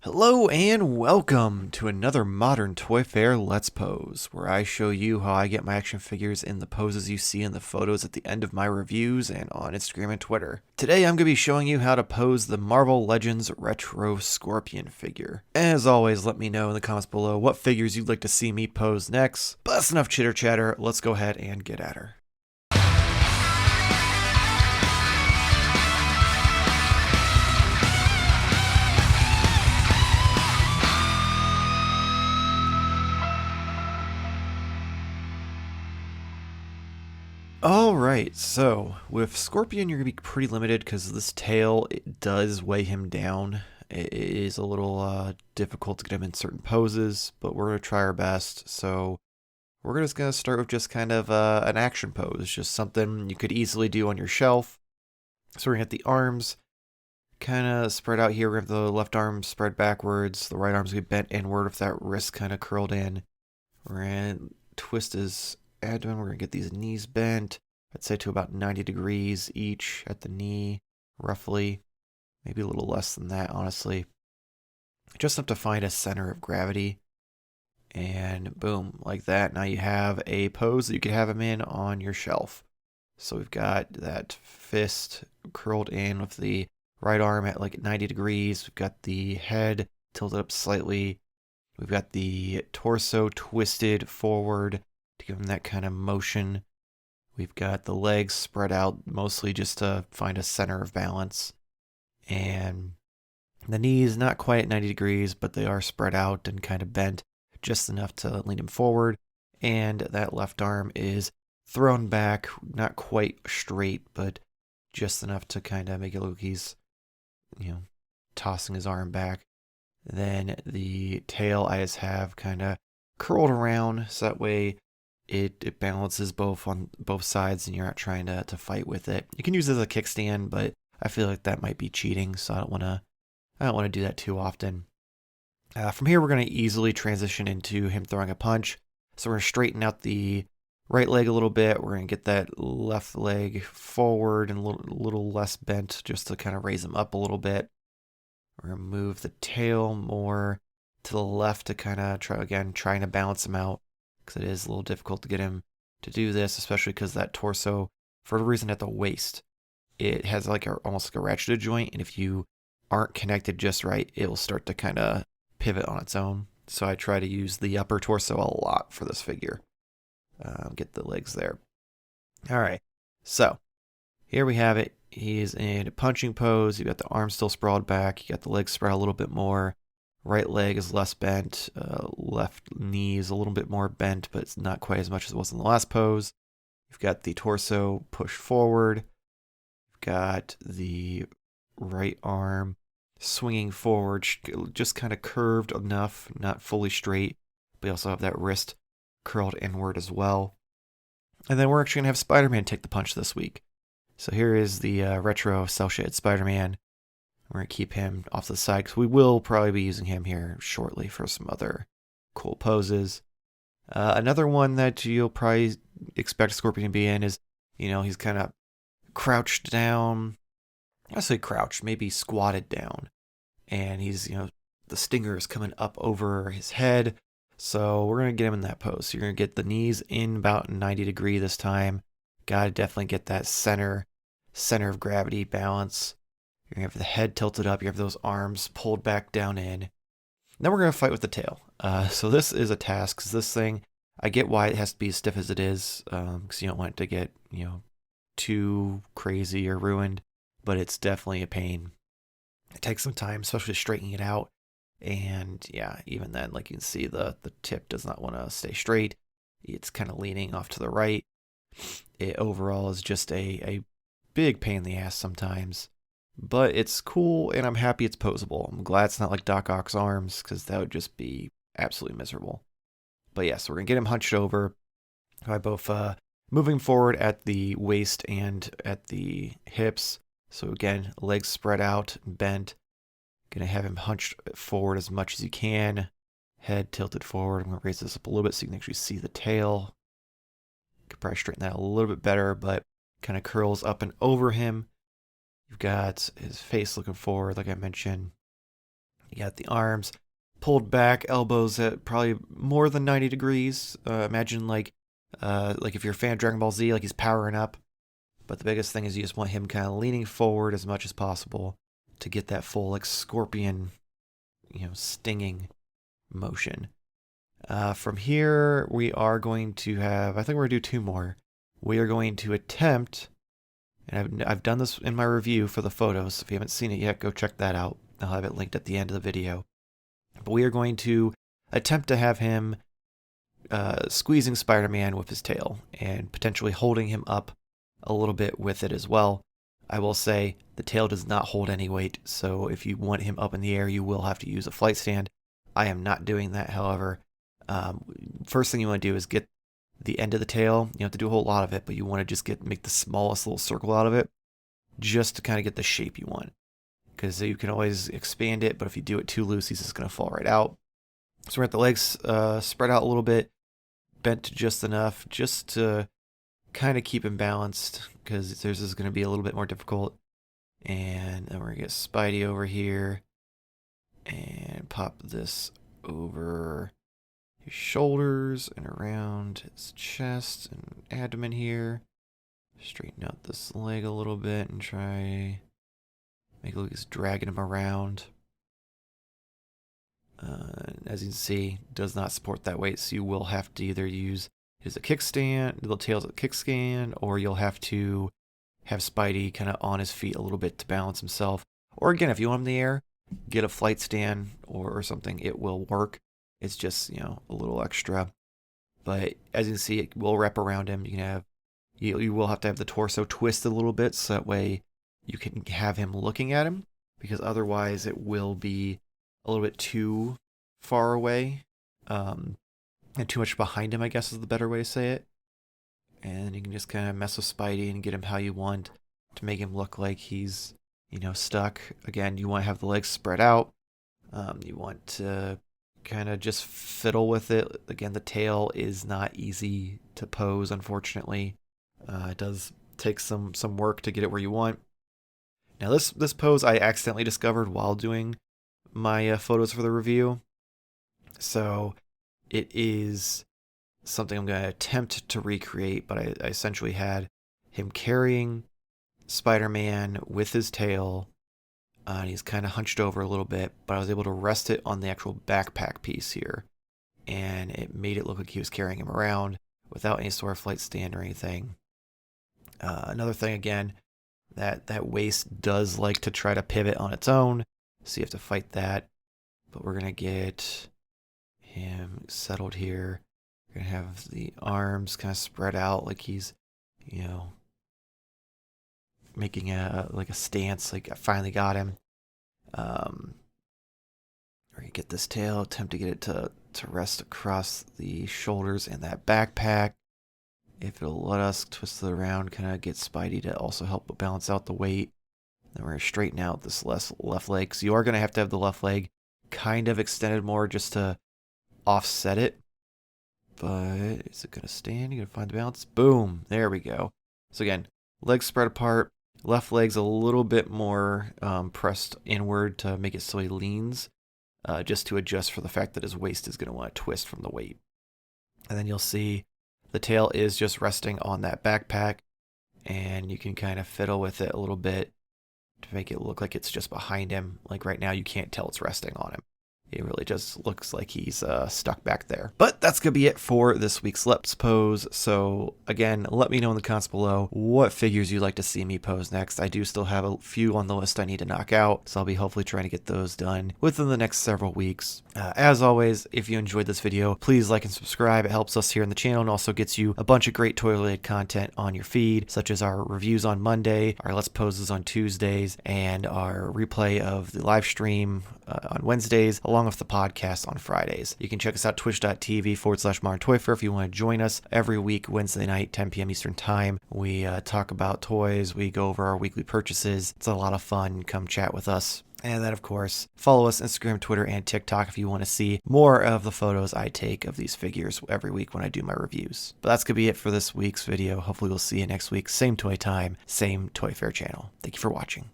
Hello and welcome to another Modern Toy Fair Let's Pose, where I show you how I get my action figures in the poses you see in the photos at the end of my reviews and on Instagram and Twitter. Today I'm going to be showing you how to pose the Marvel Legends Retro Scorpion figure. As always, let me know in the comments below what figures you'd like to see me pose next. But that's enough chitter chatter, let's go ahead and get at her. Alright, so with Scorpion you're going to be pretty limited because this tail, it does weigh him down. It is a little difficult to get him in certain poses, but we're going to try our best. So we're just going to start with just kind of an action pose, just something you could easily do on your shelf. So we're going to get the arms kind of spread out here. We're going to have the left arm spread backwards, the right arm's going to be bent inward with that wrist kind of curled in. We're going to twist his abdomen. We're going to get these knees bent, I'd say to about 90 degrees each at the knee, roughly. Maybe a little less than that, honestly. Just have to find a center of gravity. And boom, like that. Now you have a pose that you could have him in on your shelf. So we've got that fist curled in with the right arm at like 90 degrees. We've got the head tilted up slightly. We've got the torso twisted forward to give him that kind of motion. We've got the legs spread out mostly just to find a center of balance. And the knees not quite at 90 degrees, but they are spread out and kind of bent just enough to lean him forward. And that left arm is thrown back, not quite straight, but just enough to kind of make it look like he's, tossing his arm back. Then the tail I just have kind of curled around so that way it balances both on both sides and you're not trying to fight with it. You can use it as a kickstand, but I feel like that might be cheating, so I don't want to do that too often. From here, we're going to easily transition into him throwing a punch. So we're going to straighten out the right leg a little bit. We're going to get that left leg forward and a little less bent just to kind of raise him up a little bit. We're going to move the tail more to the left to kind of trying to balance him out, because it is a little difficult to get him to do this, especially because that torso, for the reason at the waist, it has like almost like a ratcheted joint, and if you aren't connected just right, it will start to kind of pivot on its own. So I try to use the upper torso a lot for this figure. Get the legs there. All right, so here we have it. He's in a punching pose. You got the arms still sprawled back. You got the legs spread out a little bit more. Right leg is less bent. Left knee is a little bit more bent, but it's not quite as much as it was in the last pose. You've got the torso pushed forward. You've got the right arm swinging forward, just kind of curved enough, not fully straight. But you also have that wrist curled inward as well. And then we're actually going to have Spider-Man take the punch this week. So here is the retro cel-shaded Spider-Man. We're going to keep him off to the side because we will probably be using him here shortly for some other cool poses. Another one that you'll probably expect Scorpion to be in is, he's kind of crouched down. I say crouched, maybe squatted down. And he's, the stinger is coming up over his head. So we're going to get him in that pose. So you're going to get the knees in about 90 degree this time. Got to definitely get that center of gravity balance. You're going to have the head tilted up. You have those arms pulled back down in. Then we're going to fight with the tail. So this is a task because this thing, I get why it has to be as stiff as it is because you don't want it to get, too crazy or ruined. But it's definitely a pain. It takes some time, especially straightening it out. And yeah, even then, like you can see, the tip does not want to stay straight. It's kind of leaning off to the right. It overall is just a big pain in the ass sometimes. But it's cool, and I'm happy it's posable. I'm glad it's not like Doc Ock's arms, because that would just be absolutely miserable. But yeah, so we're going to get him hunched over by both moving forward at the waist and at the hips. So again, legs spread out and bent. Going to have him hunched forward as much as you can. Head tilted forward. I'm going to raise this up a little bit so you can actually see the tail. Could probably straighten that a little bit better, but kind of curls up and over him. You've got his face looking forward, like I mentioned. You got the arms pulled back, elbows at probably more than 90 degrees. Imagine like if you're a fan of Dragon Ball Z, like he's powering up. But the biggest thing is you just want him kind of leaning forward as much as possible to get that full like scorpion, stinging motion. From here, we are going to have, I think we're going to do two more. We are going to attempt, and I've done this in my review for the photos. If you haven't seen it yet, go check that out. I'll have it linked at the end of the video. But we are going to attempt to have him squeezing Spider-Man with his tail and potentially holding him up a little bit with it as well. I will say the tail does not hold any weight, so if you want him up in the air, you will have to use a flight stand. I am not doing that, however. First thing you want to do is get the end of the tail. You don't have to do a whole lot of it, but you want to just make the smallest little circle out of it just to kind of get the shape you want. Because you can always expand it, but if you do it too loose, he's just going to fall right out. So we're at the legs spread out a little bit, bent just enough, just to kind of keep him balanced, because this is going to be a little bit more difficult. And then we're going to get Spidey over here and pop this over his shoulders and around his chest and abdomen here. Straighten out this leg a little bit and try make it look like he's dragging him around. As you can see, does not support that weight, so you will have to either use his kickstand, the tail's a kickstand, or you'll have to have Spidey kind of on his feet a little bit to balance himself. Or again, if you want him in the air, get a flight stand or something. It will work. It's just, a little extra. But as you can see, it will wrap around him. You will have to have the torso twisted a little bit so that way you can have him looking at him, because otherwise it will be a little bit too far away and too much behind him, I guess is the better way to say it. And you can just kind of mess with Spidey and get him how you want to make him look like he's, stuck. Again, you want to have the legs spread out. You want to kind of just fiddle with it. Again, the tail is not easy to pose, unfortunately. It does take some work to get it where you want. Now this pose I accidentally discovered while doing my photos for the review. So it is something I'm going to attempt to recreate, but I essentially had him carrying Spider-Man with his tail, and he's kind of hunched over a little bit, but I was able to rest it on the actual backpack piece here, and it made it look like he was carrying him around without any sort of flight stand or anything. Another thing, again, that waist does like to try to pivot on its own, so you have to fight that. But we're going to get him settled here. We're going to have the arms kind of spread out like he's, making a stance, like I finally got him. We're going to get this tail, attempt to get it to rest across the shoulders and that backpack. If it'll let us twist it around, kind of get Spidey to also help balance out the weight. Then we're going to straighten out this left leg. So you are going to have the left leg kind of extended more just to offset it. But is it going to stand? You're going to find the balance. Boom. There we go. So again, legs spread apart. Left leg's a little bit more pressed inward to make it so he leans, just to adjust for the fact that his waist is going to want to twist from the weight. And then you'll see the tail is just resting on that backpack, and you can kind of fiddle with it a little bit to make it look like it's just behind him. Like right now, you can't tell it's resting on him. It really just looks like he's stuck back there. But that's going to be it for this week's Let's Pose. So again, let me know in the comments below what figures you'd like to see me pose next. I do still have a few on the list I need to knock out, so I'll be hopefully trying to get those done within the next several weeks. As always, if you enjoyed this video, please like and subscribe. It helps us here in the channel and also gets you a bunch of great toy-related content on your feed, such as our reviews on Monday, our Let's Poses on Tuesdays, and our replay of the live stream on Wednesdays, along with the podcast on Fridays. You can check us out twitch.tv/ModernToyFair if you want to join us every week, Wednesday night, 10 p.m. Eastern Time. We talk about toys, we go over our weekly purchases. It's a lot of fun. Come chat with us. And then, of course, follow us Instagram, Twitter, and TikTok if you want to see more of the photos I take of these figures every week when I do my reviews. But that's going to be it for this week's video. Hopefully we'll see you next week. Same toy time, same Toy Fair channel. Thank you for watching.